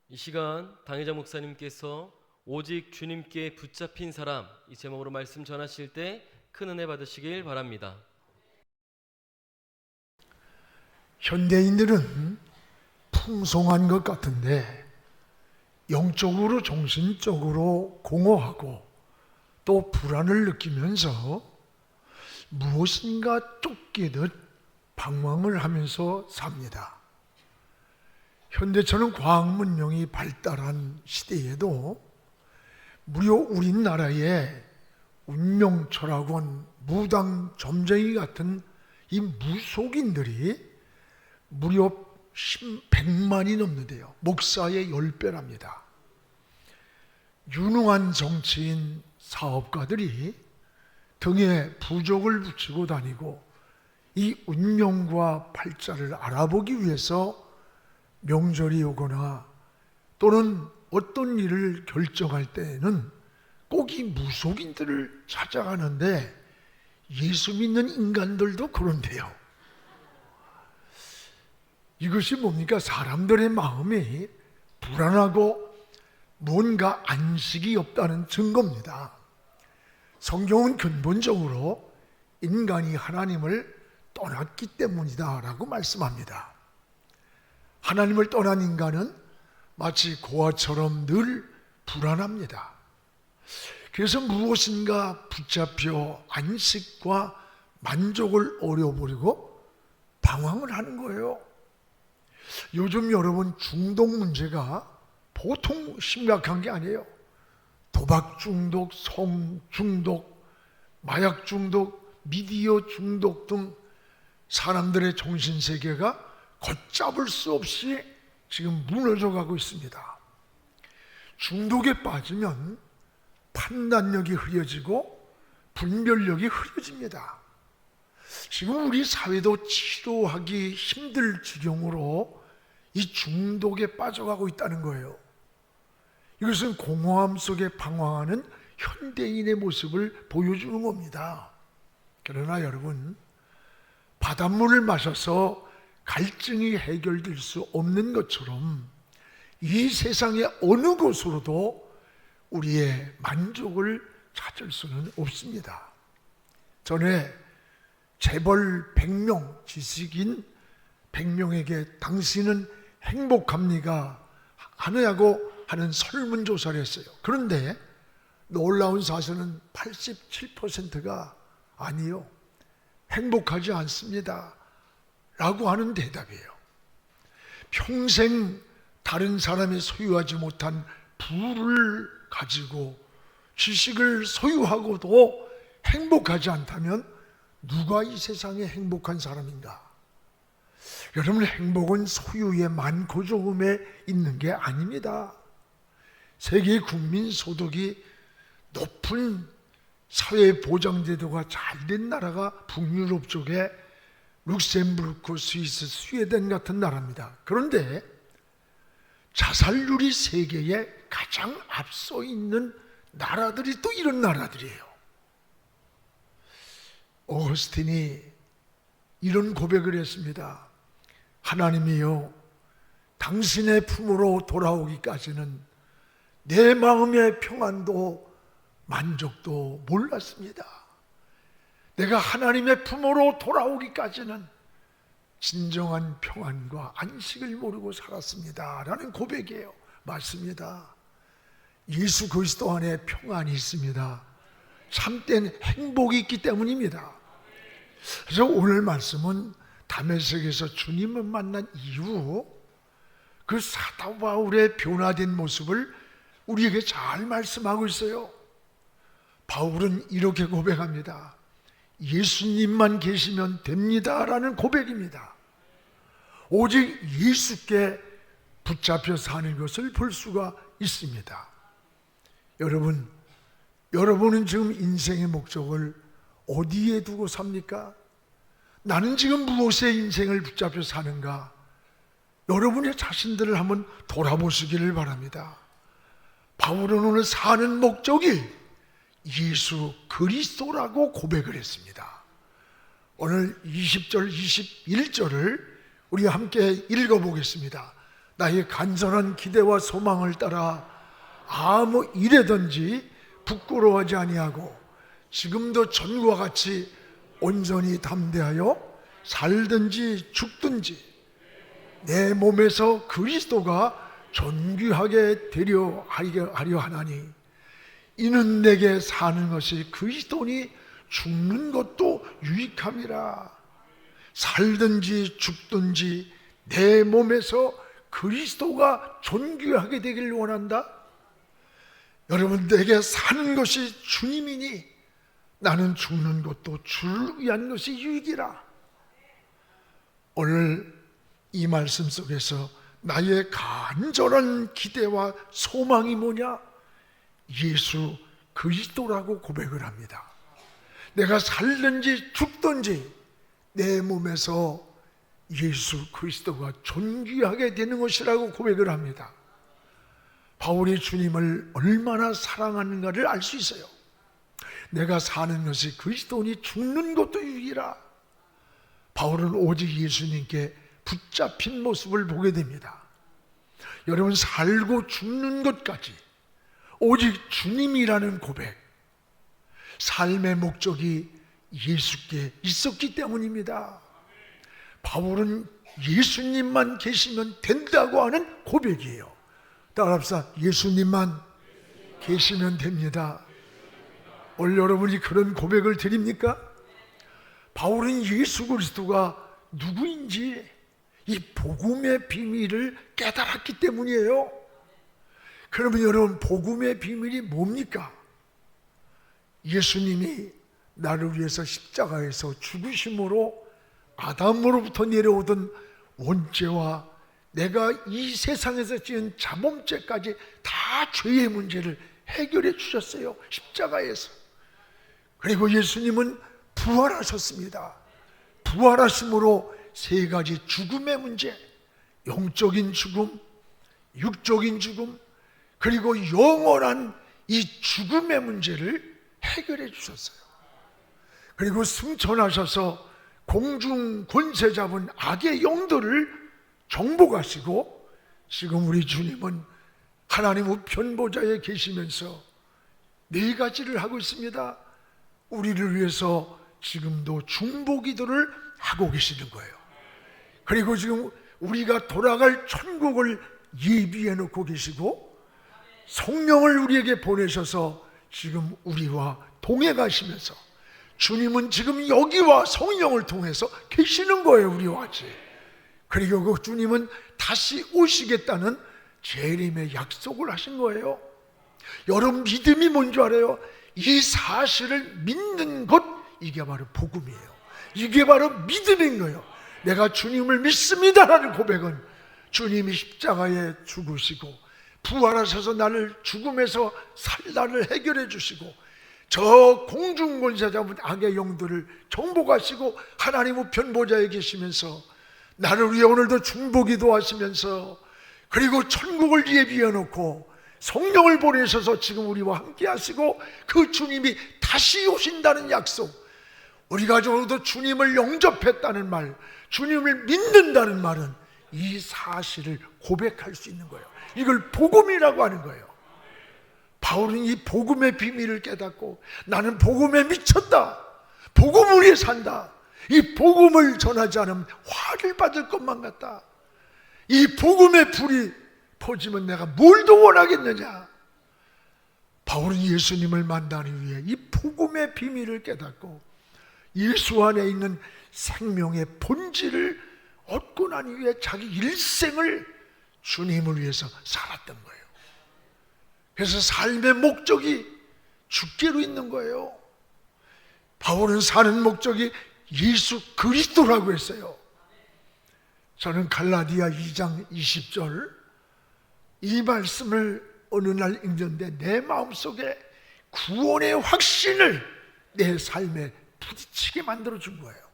이 시간 당회자 목사님께서 오직 주님께 붙잡힌 사람 이 제목으로 말씀 전하실 때 큰 은혜 받으시길 바랍니다. 현대인들은 풍성한 것 같은데 영적으로 정신적으로 공허하고 또 불안을 느끼면서 무엇인가 쫓기듯 방황을 하면서 삽니다. 현대처럼 과학문명이 발달한 시대에도 무려 우리나라에 운명철학원, 무당, 점쟁이 같은 이 무속인들이 무려 100만이 넘는데요. 목사의 10배랍니다. 유능한 정치인, 사업가들이 등에 부적을 붙이고 다니고 이 운명과 팔자를 알아보기 위해서 명절이 오거나 또는 어떤 일을 결정할 때에는 꼭 이 무속인들을 찾아가는데 예수 믿는 인간들도 그런데요. 이것이 뭡니까? 사람들의 마음이 불안하고 뭔가 안식이 없다는 증거입니다. 성경은 근본적으로 인간이 하나님을 떠났기 때문이다라고 말씀합니다. 하나님을 떠난 인간은 마치 고아처럼 늘 불안합니다. 그래서 무엇인가 붙잡혀 안식과 만족을 어려버리고 방황을 하는 거예요. 요즘 여러분 중독 문제가 보통 심각한 게 아니에요. 도박 중독, 성 중독, 마약 중독, 미디어 중독 등 사람들의 정신세계가 걷잡을 수 없이 지금 무너져 가고 있습니다. 중독에 빠지면 판단력이 흐려지고 분별력이 흐려집니다. 지금 우리 사회도 치료하기 힘들 지경으로 이 중독에 빠져가고 있다는 거예요. 이것은 공허함 속에 방황하는 현대인의 모습을 보여주는 겁니다. 그러나 여러분, 바닷물을 마셔서 갈증이 해결될 수 없는 것처럼 이 세상의 어느 곳으로도 우리의 만족을 찾을 수는 없습니다. 전에 재벌 100명, 지식인 100명에게 당신은 행복합니까? 하느냐고 하는 설문조사를 했어요. 그런데 놀라운 사실은 87%가 아니요, 행복하지 않습니다 라고 하는 대답이에요. 평생 다른 사람이 소유하지 못한 부를 가지고 지식을 소유하고도 행복하지 않다면 누가 이 세상에 행복한 사람인가? 여러분, 행복은 소유의 많고 적음에 있는 게 아닙니다. 세계 국민 소득이 높은 사회 보장제도가 잘 된 나라가 북유럽 쪽에 룩셈부르크, 스위스, 스웨덴 같은 나라입니다. 그런데 자살률이 세계에 가장 앞서 있는 나라들이 또 이런 나라들이에요. 어거스틴이 이런 고백을 했습니다. 하나님이여, 당신의 품으로 돌아오기까지는 내 마음의 평안도 만족도 몰랐습니다. 내가 하나님의 품으로 돌아오기까지는 진정한 평안과 안식을 모르고 살았습니다 라는 고백이에요. 맞습니다. 예수 그리스도 안에 평안이 있습니다. 참된 행복이 있기 때문입니다. 그래서 오늘 말씀은 다메섹에서 주님을 만난 이후 그 사도 바울의 변화된 모습을 우리에게 잘 말씀하고 있어요. 바울은 이렇게 고백합니다. 예수님만 계시면 됩니다 라는 고백입니다. 오직 예수께 붙잡혀 사는 것을 볼 수가 있습니다. 여러분은 지금 인생의 목적을 어디에 두고 삽니까? 나는 지금 무엇에 인생을 붙잡혀 사는가? 여러분의 자신들을 한번 돌아보시기를 바랍니다. 바울은 오늘 사는 목적이 예수 그리스도라고 고백을 했습니다. 오늘 20절, 21절을 우리 함께 읽어보겠습니다. 나의 간절한 기대와 소망을 따라 아무 일에든지 부끄러워하지 아니하고 지금도 전과 같이 온전히 담대하여 살든지 죽든지 내 몸에서 그리스도가 존귀하게 되려 하려 하나니 이는 내게 사는 것이 그리스도니 죽는 것도 유익함이라. 살든지 죽든지 내 몸에서 그리스도가 존귀하게 되길 원한다. 여러분, 내게 사는 것이 주님이니 나는 죽는 것도 주를 위한 것이 유익이라. 오늘 이 말씀 속에서 나의 간절한 기대와 소망이 뭐냐? 예수 그리스도라고 고백을 합니다. 내가 살든지 죽든지 내 몸에서 예수 그리스도가 존귀하게 되는 것이라고 고백을 합니다. 바울이 주님을 얼마나 사랑하는가를 알 수 있어요. 내가 사는 것이 그리스도니 죽는 것도 유익이라. 바울은 오직 예수님께 붙잡힌 모습을 보게 됩니다. 여러분, 살고 죽는 것까지 오직 주님이라는 고백, 삶의 목적이 예수께 있었기 때문입니다. 바울은 예수님만 계시면 된다고 하는 고백이에요. 따라합시다. 예수님만 계시면 됩니다. 오늘 여러분이 그런 고백을 드립니까? 바울은 예수 그리스도가 누구인지 이 복음의 비밀을 깨달았기 때문이에요. 그러면 여러분, 복음의 비밀이 뭡니까? 예수님이 나를 위해서 십자가에서 죽으심으로 아담으로부터 내려오던 원죄와 내가 이 세상에서 지은 자범죄까지 다 죄의 문제를 해결해 주셨어요. 십자가에서. 그리고 예수님은 부활하셨습니다. 부활하심으로 세 가지 죽음의 문제, 영적인 죽음, 육적인 죽음, 그리고 영원한 이 죽음의 문제를 해결해 주셨어요. 그리고 승천하셔서 공중 권세 잡은 악의 영들을 정복하시고 지금 우리 주님은 하나님 우편 보좌에 계시면서 네 가지를 하고 있습니다. 우리를 위해서 지금도 중보기도를 하고 계시는 거예요. 그리고 지금 우리가 돌아갈 천국을 예비해 놓고 계시고 성령을 우리에게 보내셔서 지금 우리와 동해 가시면서 주님은 지금 여기와 성령을 통해서 계시는 거예요. 우리와 같이. 그리고 그 주님은 다시 오시겠다는 재림의 약속을 하신 거예요. 여러분, 믿음이 뭔 줄 알아요? 이 사실을 믿는 것, 이게 바로 복음이에요. 이게 바로 믿음인 거예요. 내가 주님을 믿습니다라는 고백은 주님이 십자가에 죽으시고 부활하셔서 나를 죽음에서 살라를 해결해 주시고 저 공중권세 잡은 악의 영들을 정복하시고 하나님 우편 보좌에 계시면서 나를 위해 오늘도 중보기도 하시면서 그리고 천국을 예비해 놓고 성령을 보내셔서 지금 우리와 함께 하시고 그 주님이 다시 오신다는 약속, 우리가 오늘도 주님을 영접했다는 말, 주님을 믿는다는 말은 이 사실을 고백할 수 있는 거예요. 이걸 복음이라고 하는 거예요. 바울은 이 복음의 비밀을 깨닫고 나는 복음에 미쳤다, 복음을 위해 산다, 이 복음을 전하지 않으면 화를 받을 것만 같다, 이 복음의 불이 퍼지면 내가 뭘 더 원하겠느냐. 바울은 예수님을 만나기 위해 이 복음의 비밀을 깨닫고 예수 안에 있는 생명의 본질을 얻고 난 이후에 자기 일생을 주님을 위해서 살았던 거예요. 그래서 삶의 목적이 주께로 있는 거예요. 바울은 사는 목적이 예수 그리스도라고 했어요. 저는 갈라디아 2장 20절 이 말씀을 어느 날 읽는데 내 마음속에 구원의 확신을 내 삶에 부딪히게 만들어준 거예요.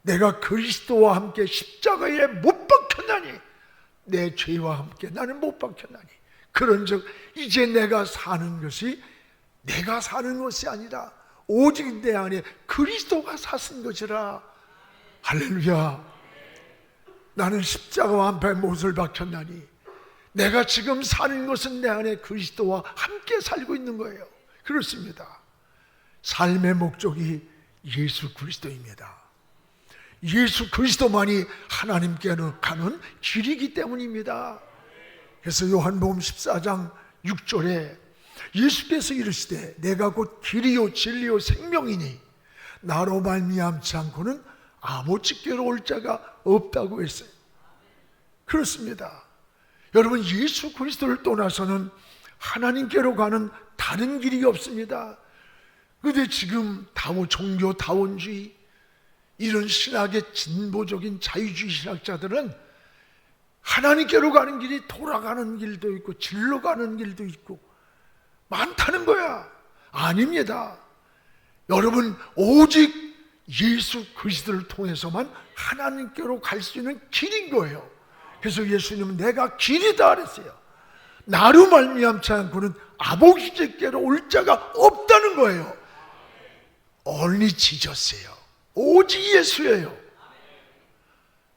내가 그리스도와 함께 십자가에 못 박혔나니 내 죄와 함께 나는 못 박혔나니 그런즉 이제 내가 사는 것이 내가 사는 것이 아니라 오직 내 안에 그리스도가 사신 것이라. 할렐루야. 나는 십자가와 한패 못을 박혔나니 내가 지금 사는 것은 내 안에 그리스도와 함께 살고 있는 거예요. 그렇습니다. 삶의 목적이 예수 그리스도입니다. 예수 그리스도만이 하나님께로 가는 길이기 때문입니다. 그래서 요한복음 14장 6절에 예수께서 이르시되 내가 곧 길이요 진리요 생명이니 나로 말미암지 않고는 아버지께로 올 자가 없다고 했어요. 그렇습니다. 여러분, 예수 그리스도를 떠나서는 하나님께로 가는 다른 길이 없습니다. 그런데 지금 종교 다원주의, 이런 신학의 진보적인 자유주의 신학자들은 하나님께로 가는 길이 돌아가는 길도 있고 질러 가는 길도 있고 많다는 거야. 아닙니다. 여러분, 오직 예수 그리스도를 통해서만 하나님께로 갈 수 있는 길인 거예요. 그래서 예수님은 내가 길이다 그랬어요. 나로 말미암지 않고는 아버지께로 올 자가 없다는 거예요. Only Jesus 예요. 오직 예수예요.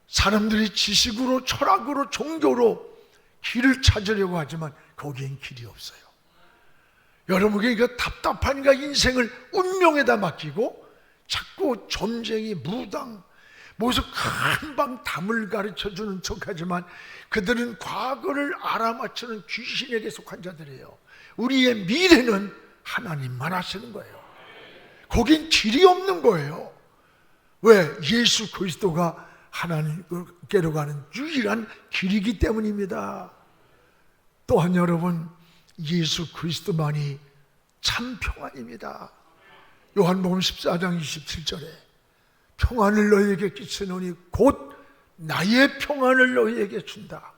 사람들이 지식으로 철학으로 종교로 길을 찾으려고 하지만 거기엔 길이 없어요. 여러분에게 이거 답답하니까 인생을 운명에다 맡기고 자꾸 점쟁이, 무당, 무슨 금방 담을 가르쳐주는 척하지만 그들은 과거를 알아맞추는 귀신에게 속한 자들이에요. 우리의 미래는 하나님만 하시는 거예요. 거긴 길이 없는 거예요. 왜? 예수 그리스도가 하나님께로 가는 유일한 길이기 때문입니다. 또한 여러분, 예수 그리스도만이 참 평안입니다. 요한복음 14장 27절에 평안을 너희에게 끼치노니 곧 나의 평안을 너희에게 준다.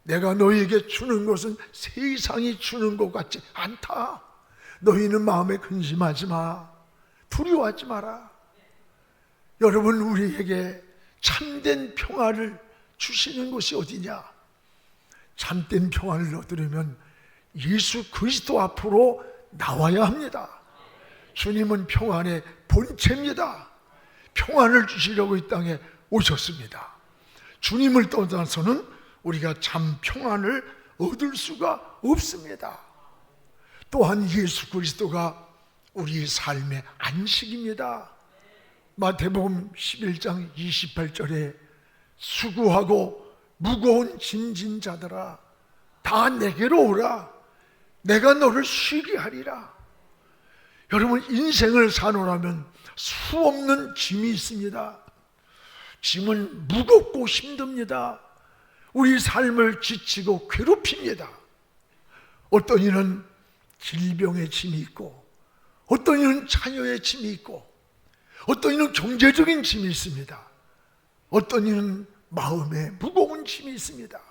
내가 너희에게 주는 것은 세상이 주는 것 같지 않다. 너희는 마음에 근심하지 마. 두려워하지 마라. 여러분, 우리에게 참된 평안을 주시는 것이 어디냐? 참된 평안을 얻으려면 예수 그리스도 앞으로 나와야 합니다. 주님은 평안의 본체입니다. 평안을 주시려고 이 땅에 오셨습니다. 주님을 떠나서는 우리가 참 평안을 얻을 수가 없습니다. 또한 예수 그리스도가 우리 삶의 안식입니다. 마태복음 11장 28절에 수고하고 무거운 짐진 자들아 다 내게로 오라. 내가 너를 쉬게 하리라. 여러분, 인생을 사노라면 수없는 짐이 있습니다. 짐은 무겁고 힘듭니다. 우리 삶을 지치고 괴롭힙니다. 어떤 이는 질병의 짐이 있고, 어떤 이는 자녀의 짐이 있고, 어떤 이는 경제적인 짐이 있습니다. 어떤 이는 마음에 무거운 짐이 있습니다.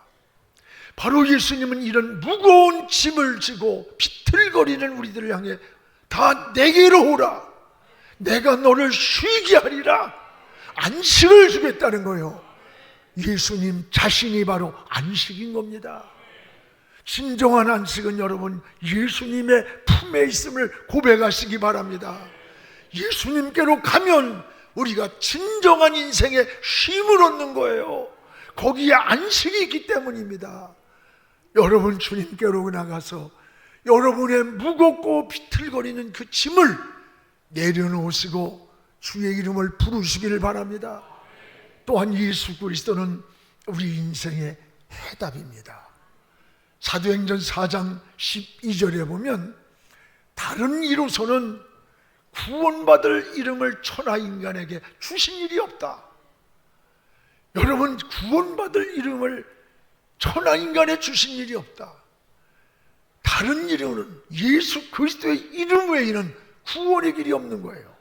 바로 예수님은 이런 무거운 짐을 지고 비틀거리는 우리들을 향해 다 내게로 오라. 내가 너를 쉬게 하리라. 안식을 주겠다는 거예요. 예수님 자신이 바로 안식인 겁니다. 진정한 안식은 여러분 예수님의 품에 있음을 고백하시기 바랍니다. 예수님께로 가면 우리가 진정한 인생의 쉼을 얻는 거예요. 거기에 안식이 있기 때문입니다. 여러분, 주님께로 나가서 여러분의 무겁고 비틀거리는 그 짐을 내려놓으시고 주의 이름을 부르시기를 바랍니다. 또한 예수 그리스도는 우리 인생의 해답입니다. 사도행전 4장 12절에 보면 다른 이로서는 구원받을 이름을 천하 인간에게 주신 일이 없다. 여러분, 구원받을 이름을 천하 인간에 주신 일이 없다. 다른 이름은 예수 그리스도의 이름 외에는 구원의 길이 없는 거예요.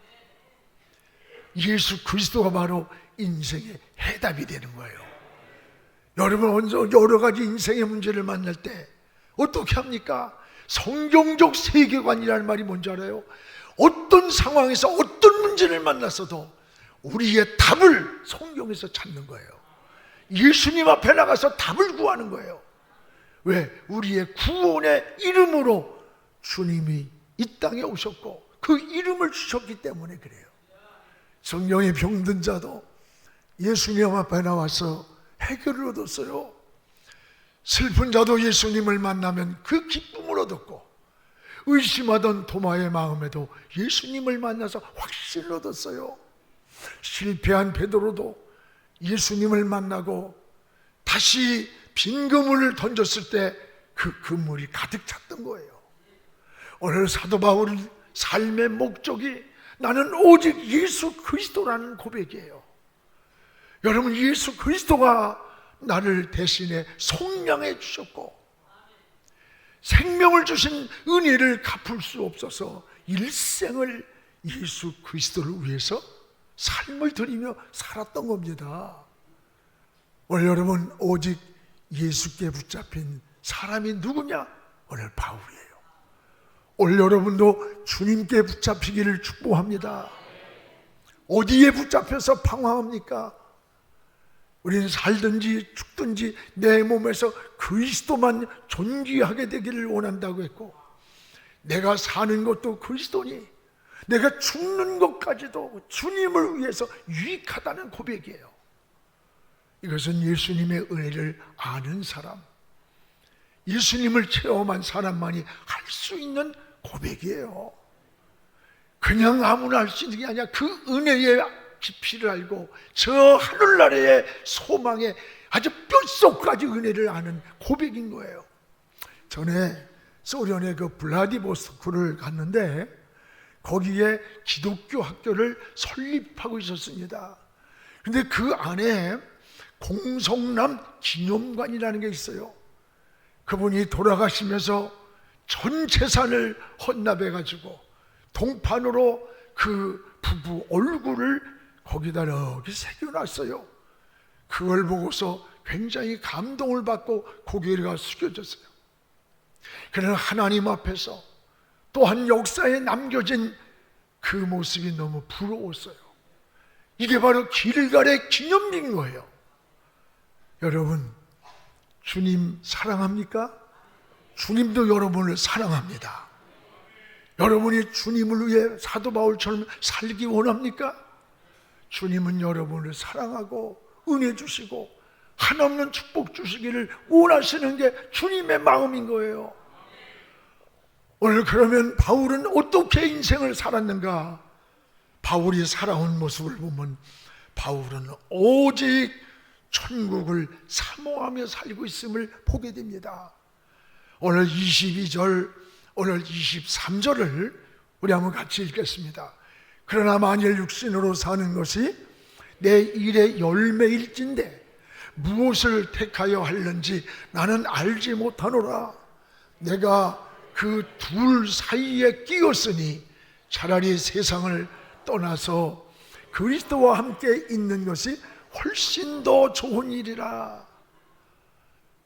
예수 그리스도가 바로 인생의 해답이 되는 거예요. 여러분, 여러 가지 인생의 문제를 만날 때 어떻게 합니까? 성경적 세계관이라는 말이 뭔지 알아요? 어떤 상황에서 어떤 문제를 만났어도 우리의 답을 성경에서 찾는 거예요. 예수님 앞에 나가서 답을 구하는 거예요. 왜? 우리의 구원의 이름으로 주님이 이 땅에 오셨고 그 이름을 주셨기 때문에 그래요. 성령의 병든 자도 예수님 앞에 나와서 해결을 얻었어요. 슬픈 자도 예수님을 만나면 그 기쁨을 얻었고, 의심하던 도마의 마음에도 예수님을 만나서 확신을 얻었어요. 실패한 베드로도 예수님을 만나고 다시 빈 그물을 던졌을 때 그 그물이 가득 찼던 거예요. 오늘 사도 바울의 삶의 목적이 나는 오직 예수 그리스도라는 고백이에요. 여러분, 예수 그리스도가 나를 대신에 속량해 주셨고 생명을 주신 은혜를 갚을 수 없어서 일생을 예수 그리스도를 위해서 삶을 드리며 살았던 겁니다. 오늘 여러분, 오직 예수께 붙잡힌 사람이 누구냐? 오늘 바울이에요. 오늘 여러분도 주님께 붙잡히기를 축복합니다. 어디에 붙잡혀서 방황합니까? 우리는 살든지 죽든지 내 몸에서 그리스도만 존귀하게 되기를 원한다고 했고, 내가 사는 것도 그리스도니 내가 죽는 것까지도 주님을 위해서 유익하다는 고백이에요. 이것은 예수님의 은혜를 아는 사람, 예수님을 체험한 사람만이 할 수 있는 고백이에요. 그냥 아무나 할 수 있는 게 아니라 그 은혜의 깊이를 알고 저 하늘나라의 소망에 아주 뼛속까지 은혜를 아는 고백인 거예요. 전에 소련의 그 블라디보스토크를 갔는데 거기에 기독교 학교를 설립하고 있었습니다. 그런데 그 안에 공성남 기념관이라는 게 있어요. 그분이 돌아가시면서 전 재산을 헌납해 가지고 동판으로 그 부부 얼굴을 거기다 이렇게 새겨놨어요. 그걸 보고서 굉장히 감동을 받고 고개가 숙여졌어요. 그러나 하나님 앞에서 또한 역사에 남겨진 그 모습이 너무 부러웠어요. 이게 바로 길갈의 기념비인 거예요. 여러분, 주님 사랑합니까? 주님도 여러분을 사랑합니다. 여러분이 주님을 위해 사도 바울처럼 살기 원합니까? 주님은 여러분을 사랑하고 은혜 주시고 한없는 축복 주시기를 원하시는 게 주님의 마음인 거예요. 오늘 그러면 바울은 어떻게 인생을 살았는가? 바울이 살아온 모습을 보면 바울은 오직 천국을 사모하며 살고 있음을 보게 됩니다. 오늘 22절, 오늘 23절을 우리 한번 같이 읽겠습니다. 그러나 만일 육신으로 사는 것이 내 일의 열매일진데 무엇을 택하여 할는지 나는 알지 못하노라. 내가 그 둘 사이에 끼었으니 차라리 세상을 떠나서 그리스도와 함께 있는 것이 훨씬 더 좋은 일이라.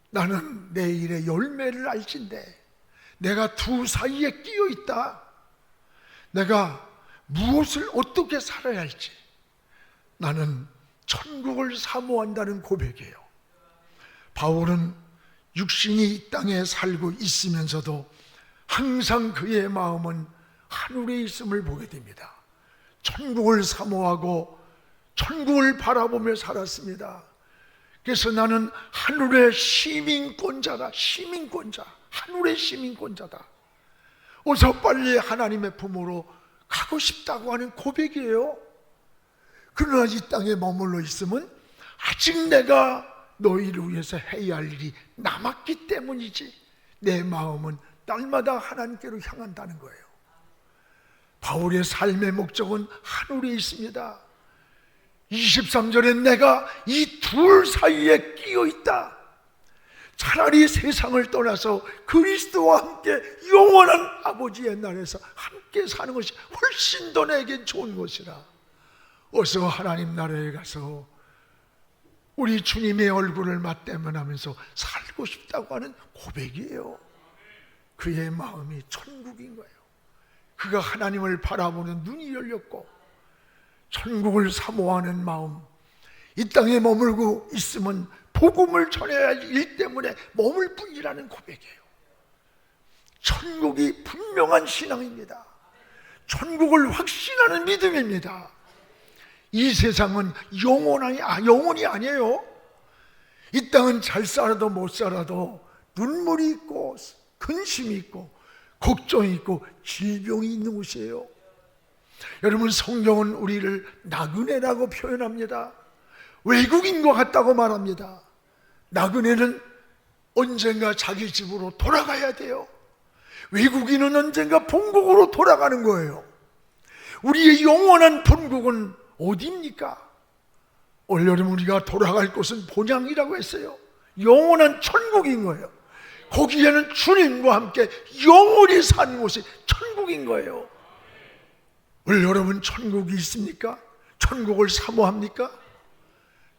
나는 내 일의 열매를 알진데 내가 두 사이에 끼어 있다. 내가 무엇을 어떻게 살아야 할지 나는 천국을 사모한다는 고백이에요. 바울은 육신이 이 땅에 살고 있으면서도 항상 그의 마음은 하늘에 있음을 보게 됩니다. 천국을 사모하고 천국을 바라보며 살았습니다. 그래서 나는 하늘의 시민권자다. 시민권자, 하늘의 시민권자다. 어서 빨리 하나님의 품으로 가고 싶다고 하는 고백이에요. 그러나 이 땅에 머물러 있으면 아직 내가 너희를 위해서 해야 할 일이 남았기 때문이지 내 마음은 날마다 하나님께로 향한다는 거예요. 바울의 삶의 목적은 하늘에 있습니다. 23절에 내가 이 둘 사이에 끼어 있다. 차라리 세상을 떠나서 그리스도와 함께 영원한 아버지의 나라에서 함께 사는 것이 훨씬 더 내겐 좋은 것이라. 어서 하나님 나라에 가서 우리 주님의 얼굴을 맞대면하면서 살고 싶다고 하는 고백이에요. 그의 마음이 천국인 거예요. 그가 하나님을 바라보는 눈이 열렸고 천국을 사모하는 마음, 이 땅에 머물고 있으면 복음을 전해야 할 일 때문에 머물 뿐이라는 고백이에요. 천국이 분명한 신앙입니다. 천국을 확신하는 믿음입니다. 이 세상은 영원히 아니에요. 이 땅은 잘 살아도 못 살아도 눈물이 있고 근심이 있고 걱정이 있고 질병이 있는 곳이에요. 여러분, 성경은 우리를 나그네라고 표현합니다. 외국인과 같다고 말합니다. 나그네는 언젠가 자기 집으로 돌아가야 돼요. 외국인은 언젠가 본국으로 돌아가는 거예요. 우리의 영원한 본국은 어디입니까? 올여름 우리가 돌아갈 곳은 본향이라고 했어요. 영원한 천국인 거예요. 거기에는 주님과 함께 영원히 사는 곳이 천국인 거예요. 올여름은 천국이 있습니까? 천국을 사모합니까?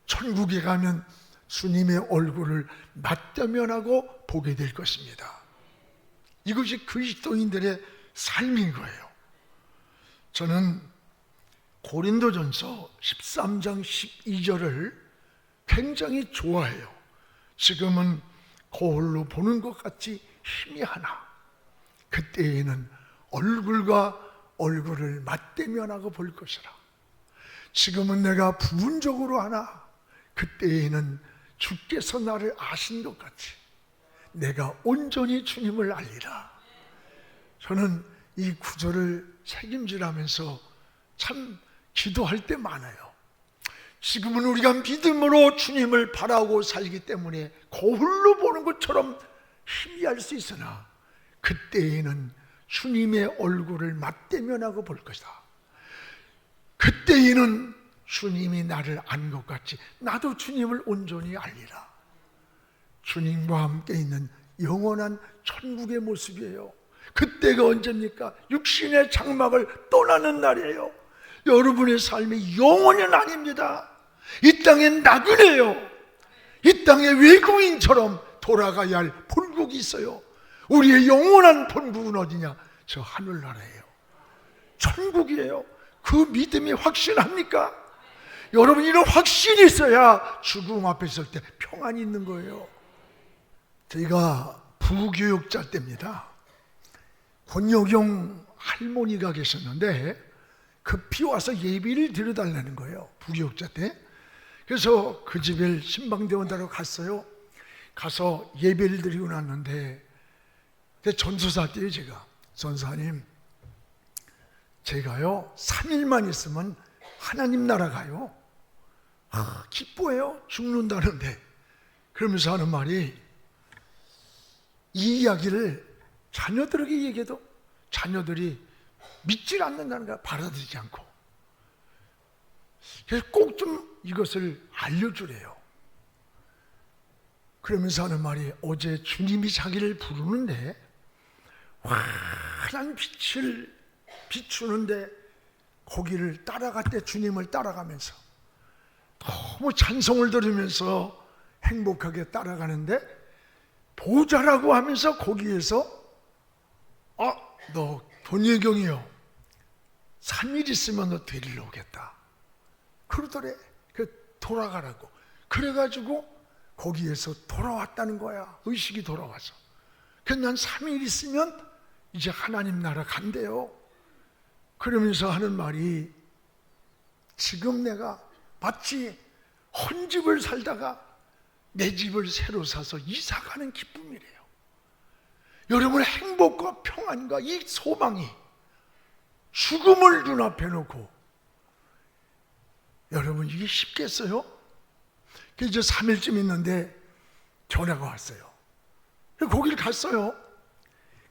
천국에 가면 주님의 얼굴을 맞대면하고 보게 될 것입니다. 이것이 그리스도인들의 삶인 거예요. 저는 고린도전서 13장 12절을 굉장히 좋아해요. 지금은 거울로 보는 것 같이 희미하나 그때에는 얼굴과 얼굴을 맞대면하고 볼 것이라. 지금은 내가 부분적으로 하나 그때에는 주께서 나를 아신 것 같이 내가 온전히 주님을 알리라. 저는 이 구절을 책임지라면서 참 기도할 때 많아요. 지금은 우리가 믿음으로 주님을 바라고 살기 때문에 거울로 보는 것처럼 희미할 수 있으나 그때에는 주님의 얼굴을 맞대면하고 볼 것이다. 그때에는 주님이 나를 안 것 같이 나도 주님을 온전히 알리라. 주님과 함께 있는 영원한 천국의 모습이에요. 그때가 언제입니까? 육신의 장막을 떠나는 날이에요. 여러분의 삶이 영원은 아닙니다. 이 땅엔 나그네요. 이 땅에 외국인처럼 돌아가야 할 본국이 있어요. 우리의 영원한 본국은 어디냐? 저 하늘나라예요. 천국이에요. 그 믿음이 확신합니까? 여러분, 이런 확신이 있어야 죽음 앞에 있을 때 평안이 있는 거예요. 저희가 부교육자 때입니다. 권여경 할머니가 계셨는데 급히 와서 예비를 드려달라는 거예요. 부교육자 때. 그래서 그 집에 신방대원다로 갔어요. 가서 예배를 드리고 났는데 전도사 때요. 제가 전사님, 제가요 3일만 있으면 하나님 나라 가요. 기뻐해요. 죽는다는데. 그러면서 하는 말이, 이 이야기를 자녀들에게 얘기해도 자녀들이 믿질 않는다는 거야. 받아들이지 않고. 그래서 꼭 좀 이것을 알려주래요. 그러면서 하는 말이, 어제 주님이 자기를 부르는데 환한 빛을 비추는데 거기를 따라갔대. 주님을 따라가면서 너무 찬송을 들으면서 행복하게 따라가는데 보자라고 하면서 거기에서 너 권여경이요 3일 있으면 너 데리러 오겠다 그러더래. 돌아가라고. 그래가지고 거기에서 돌아왔다는 거야. 의식이 돌아와서. 그래서 난 3일 있으면 이제 하나님 나라 간대요. 그러면서 하는 말이, 지금 내가 마치 헌집을 살다가 내 집을 새로 사서 이사가는 기쁨이래요. 여러분의 행복과 평안과 이 소망이 죽음을 눈앞에 놓고, 여러분 이게 쉽겠어요? 그래서 3일쯤 있는데 전화가 왔어요. 거기를 갔어요.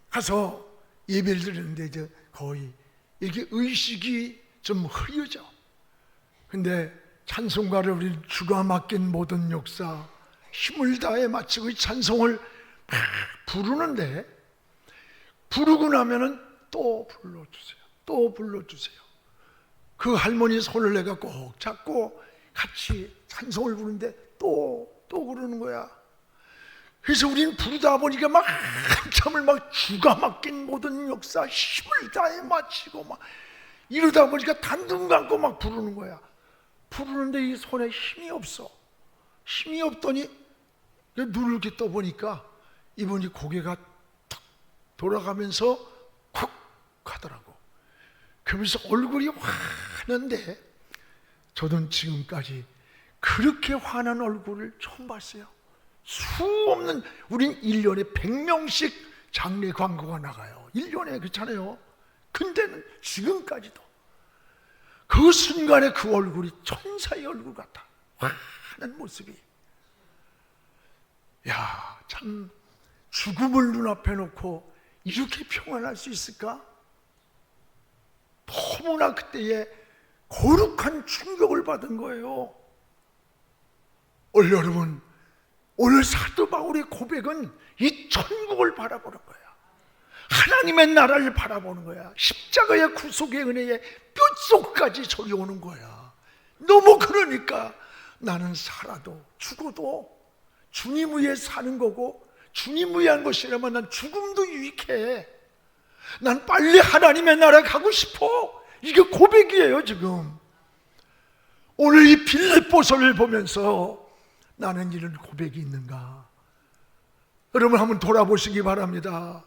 가서 예배를 드리는데 이제 거의 이렇게 의식이 좀 흐려져. 근데 찬송가를 우리 주가 맡긴 모든 역사 힘을 다해 마치고 이 찬송을 막 부르는데, 부르고 나면은 또 불러주세요. 또 불러주세요. 그 할머니 손을 내가 꼭 잡고 같이 찬송을 부르는데 또 그러는 거야. 그래서 우리는 부르다 보니까 막 한참을 막 주가 맡긴 모든 역사 힘을 다해 마치고 막 이러다 보니까 단둥 감고 막 부르는 거야. 부르는데 이 손에 힘이 없어. 힘이 없더니 눈을 이렇게 떠보니까 이분이 고개가 탁 돌아가면서 콱 하더라고. 그러면서 얼굴이 환한데, 저는 지금까지 그렇게 화난 얼굴을 처음 봤어요. 수없는, 우린 1년에 100명씩 장례 광고가 나가요. 1년에, 그렇잖아요. 근데는 지금까지도 그 순간에 그 얼굴이 천사의 얼굴 같아. 환한 모습이. 야, 참 죽음을 눈앞에 놓고 이렇게 평안할 수 있을까? 너무나 그때에 거룩한 충격을 받은 거예요. 여러분, 오늘 사도 바울의 고백은 이 천국을 바라보는 거야. 하나님의 나라를 바라보는 거야. 십자가의 구속의 은혜에 뼛속까지 저리 오는 거야. 너무 그러니까 나는 살아도 죽어도 주님 위해 사는 거고, 주님 위한 것이라면 난 죽음도 유익해. 난 빨리 하나님의 나라 가고 싶어. 이게 고백이에요. 지금 오늘 이 빌립보서를 보면서 나는 이런 고백이 있는가? 여러분 한번 돌아보시기 바랍니다.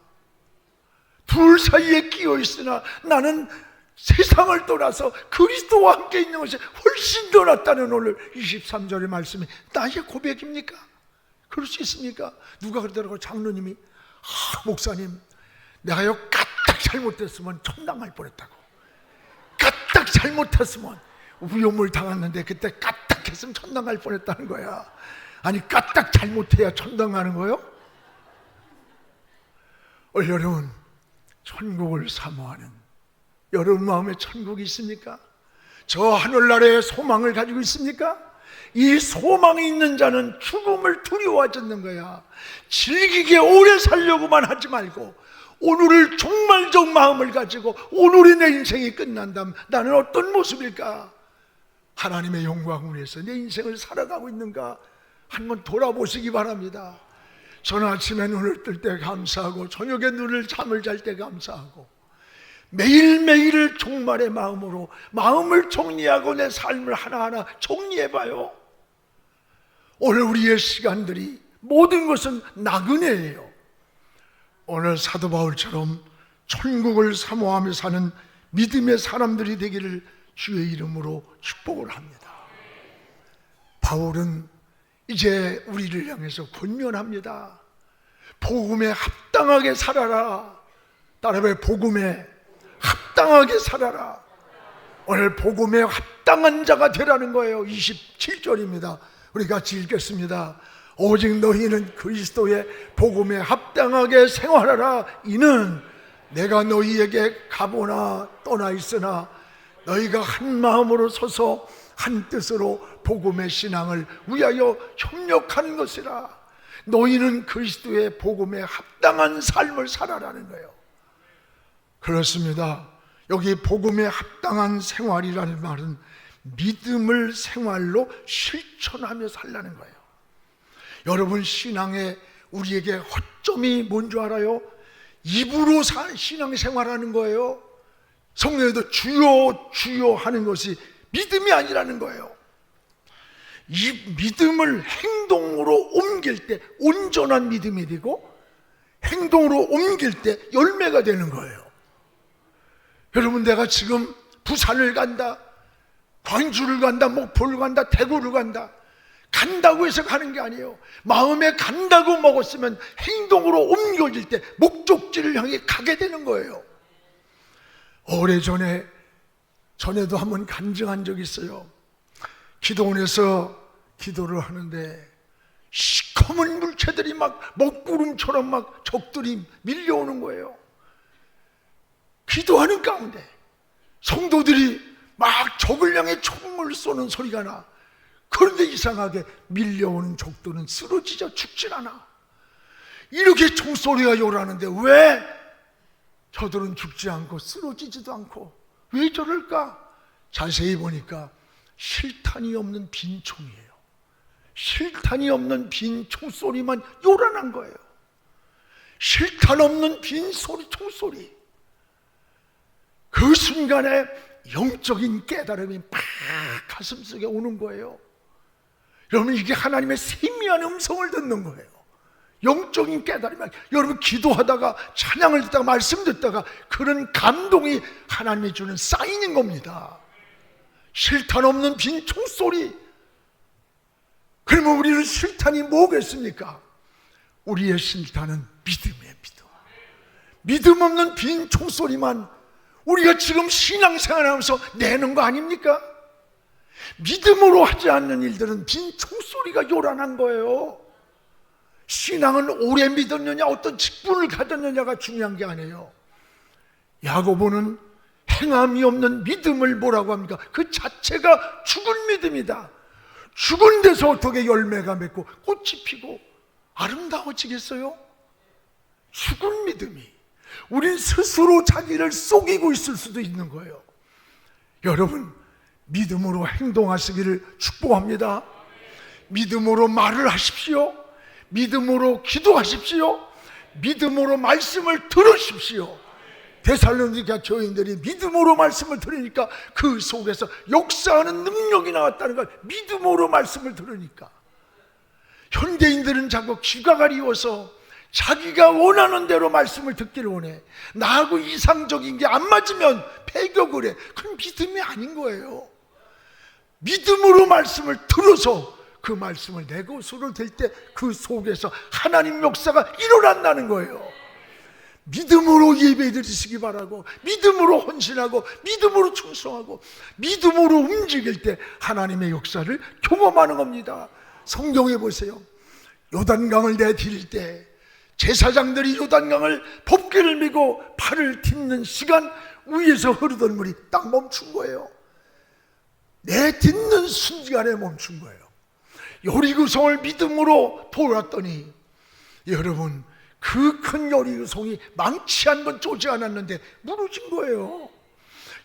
둘 사이에 끼어 있으나 나는 세상을 떠나서 그리스도와 함께 있는 것이 훨씬 더 낫다는 오늘 23절의 말씀이 나의 고백입니까? 그럴 수 있습니까? 누가 그러더라고요. 장로님이, 목사님, 내가요 까딱 잘못했으면 천당할 뻔했다고. 까딱 잘못했으면 위험을 당했는데 그때 까딱 했으면 천당할 뻔했다는 거야. 아니, 까딱 잘못해야 천당 가는 거요? 여러분, 천국을 사모하는 여러분 마음에 천국이 있습니까? 저 하늘나라의 소망을 가지고 있습니까? 이 소망이 있는 자는 죽음을 두려워하지 않는 거야. 즐기게 오래 살려고만 하지 말고 오늘을 종말적 마음을 가지고 오늘의 내 인생이 끝난다면 나는 어떤 모습일까? 하나님의 영광을 위해서 내 인생을 살아가고 있는가? 한번 돌아보시기 바랍니다. 저는 아침에 눈을 뜰 때 감사하고 저녁에 눈을 잠을 잘 때 감사하고 매일매일을 종말의 마음으로 마음을 정리하고 내 삶을 하나하나 정리해봐요. 오늘 우리의 시간들이 모든 것은 나그네예요. 오늘 사도 바울처럼 천국을 사모하며 사는 믿음의 사람들이 되기를 주의 이름으로 축복을 합니다. 바울은 이제 우리를 향해서 권면합니다. 복음에 합당하게 살아라. 따라해, 복음에 합당하게 살아라. 오늘 복음에 합당한 자가 되라는 거예요. 27절입니다. 우리 같이 읽겠습니다. 오직 너희는 그리스도의 복음에 합당하게 생활하라. 이는 내가 너희에게 가보나 떠나 있으나 너희가 한 마음으로 서서 한 뜻으로 복음의 신앙을 위하여 협력하는 것이라. 너희는 그리스도의 복음에 합당한 삶을 살아라는 거예요. 그렇습니다. 여기 복음에 합당한 생활이라는 말은 믿음을 생활로 실천하며 살라는 거예요. 여러분, 신앙에 우리에게 허점이 뭔 줄 알아요? 입으로 신앙생활하는 거예요. 성경에도 주여 주여 하는 것이 믿음이 아니라는 거예요. 이 믿음을 행동으로 옮길 때 온전한 믿음이 되고 행동으로 옮길 때 열매가 되는 거예요. 여러분, 내가 지금 부산을 간다, 광주를 간다, 목포를 간다, 대구를 간다, 간다고 해서 가는 게 아니에요. 마음에 간다고 먹었으면 행동으로 옮겨질 때 목적지를 향해 가게 되는 거예요. 전에도 한번 간증한 적이 있어요. 기도원에서 기도를 하는데 시커먼 물체들이 막 먹구름처럼 막 적들이 밀려오는 거예요. 기도하는 가운데 성도들이 막 적을 향해 총을 쏘는 소리가 나. 그런데 이상하게 밀려오는 적들은 쓰러지자 죽질 않아. 이렇게 총소리가 요란한데 왜 저들은 죽지 않고 쓰러지지도 않고, 왜 저럴까? 자세히 보니까 실탄이 없는 빈 총이에요. 실탄이 없는 빈 총소리만 요란한 거예요. 실탄 없는 빈 총소리. 그 순간에 영적인 깨달음이 막 가슴속에 오는 거예요. 여러분, 이게 하나님의 세미한 음성을 듣는 거예요. 영적인 깨달음이. 여러분, 기도하다가 찬양을 듣다가 말씀 듣다가 그런 감동이 하나님이 주는 사인인 겁니다. 실탄 없는 빈 총소리. 그러면 우리는 실탄이 뭐겠습니까? 우리의 실탄은 믿음이에요. 믿음 없는 빈 총소리만 우리가 지금 신앙생활하면서 내는 거 아닙니까? 믿음으로 하지 않는 일들은 빈 총소리가 요란한 거예요. 신앙은 오래 믿었느냐, 어떤 직분을 가졌느냐가 중요한 게 아니에요. 야고보는 행함이 없는 믿음을 뭐라고 합니까? 그 자체가 죽은 믿음이다. 죽은 데서 어떻게 열매가 맺고 꽃이 피고 아름다워지겠어요? 죽은 믿음이. 우린 스스로 자기를 속이고 있을 수도 있는 거예요. 여러분, 믿음으로 행동하시기를 축복합니다. 믿음으로 말을 하십시오. 믿음으로 기도하십시오. 믿음으로 말씀을 들으십시오. 데살로니가 교인들이 믿음으로 말씀을 들으니까 그 속에서 역사하는 능력이 나왔다는 걸 믿음으로 말씀을 들으니까. 현대인들은 자꾸 귀가 가리워서 자기가 원하는 대로 말씀을 듣기를 원해. 나하고 이상적인 게 안 맞으면 배격을 해. 그건 믿음이 아닌 거예요. 믿음으로 말씀을 들어서 그 말씀을 내 것으로 될 때 그 속에서 하나님 역사가 일어난다는 거예요. 믿음으로 예배 드리시기 바라고, 믿음으로 헌신하고, 믿음으로 충성하고, 믿음으로 움직일 때 하나님의 역사를 경험하는 겁니다. 성경에 보세요. 요단강을 내디딜 때 제사장들이 요단강을 법궤를 메고 팔을 딛는 시간, 위에서 흐르던 물이 딱 멈춘 거예요. 내딛는 순간에 멈춘 거예요. 여리고성을 믿음으로 돌았더니, 여러분, 그 큰 여리고성이 망치 한 번 쪼지 않았는데 무너진 거예요.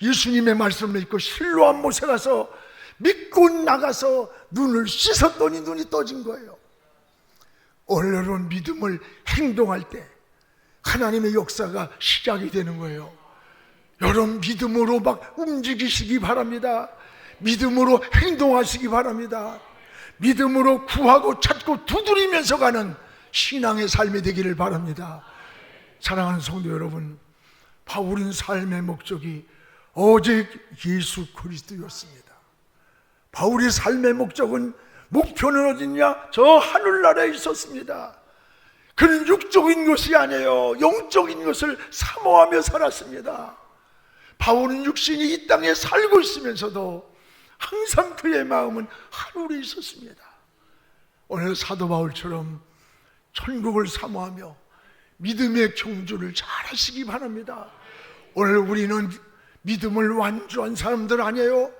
예수님의 말씀을 믿고 실로암 못에 가서 믿고 나가서 눈을 씻었더니 눈이 떠진 거예요. 오늘은 믿음을 행동할 때 하나님의 역사가 시작이 되는 거예요. 여러분, 믿음으로 막 움직이시기 바랍니다. 믿음으로 행동하시기 바랍니다. 믿음으로 구하고 찾고 두드리면서 가는 신앙의 삶이 되기를 바랍니다. 사랑하는 성도 여러분, 바울은 삶의 목적이 오직 예수 그리스도였습니다. 바울의 삶의 목적은, 목표는 어디냐? 저 하늘나라에 있었습니다. 그는 육적인 것이 아니에요. 영적인 것을 사모하며 살았습니다. 바울은 육신이 이 땅에 살고 있으면서도 항상 그의 마음은 하늘에 있었습니다. 오늘 사도 바울처럼 천국을 사모하며 믿음의 경주를 잘 하시기 바랍니다. 오늘 우리는 믿음을 완주한 사람들 아니에요.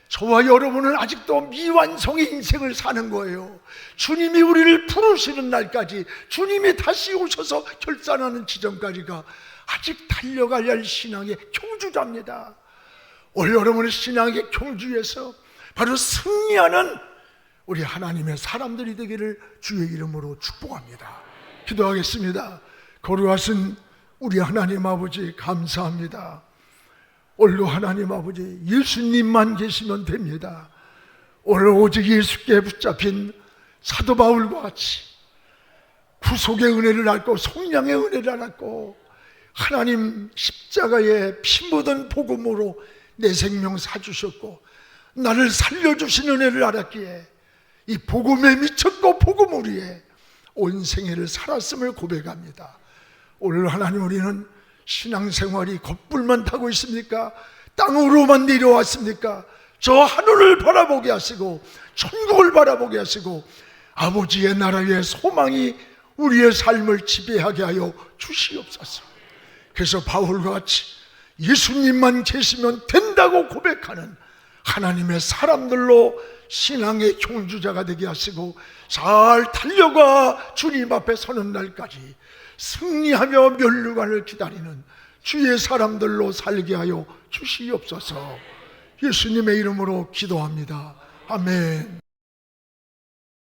저와 여러분은 아직도 미완성의 인생을 사는 거예요. 주님이 우리를 부르시는 날까지, 주님이 다시 오셔서 결산하는 지점까지가 아직 달려가야 할 신앙의 경주자입니다. 오늘 여러분의 신앙의 경주에서 바로 승리하는 우리 하나님의 사람들이 되기를 주의 이름으로 축복합니다. 기도하겠습니다. 거룩하신 우리 하나님 아버지, 감사합니다. 오늘도 하나님 아버지, 예수님만 계시면 됩니다. 오늘 오직 예수께 붙잡힌 사도 바울과 같이 구속의 은혜를 알고 속량의 은혜를 알았고, 하나님 십자가에 피 묻은 복음으로 내 생명 사주셨고 나를 살려주신 은혜를 알았기에 이 복음에 미쳤고 복음 위에 온 생애를 살았음을 고백합니다. 오늘 하나님, 우리는 신앙생활이 겁불만 타고 있습니까? 땅으로만 내려왔습니까? 저 하늘을 바라보게 하시고 천국을 바라보게 하시고 아버지의 나라의 소망이 우리의 삶을 지배하게 하여 주시옵소서. 그래서 바울과 같이 예수님만 계시면 된다고 고백하는 하나님의 사람들로 신앙의 경주자가 되게 하시고 잘 달려가 주님 앞에 서는 날까지 승리하며 면류관을 기다리는 주의 사람들로 살게 하여 주시옵소서. 예수님의 이름으로 기도합니다. 아멘.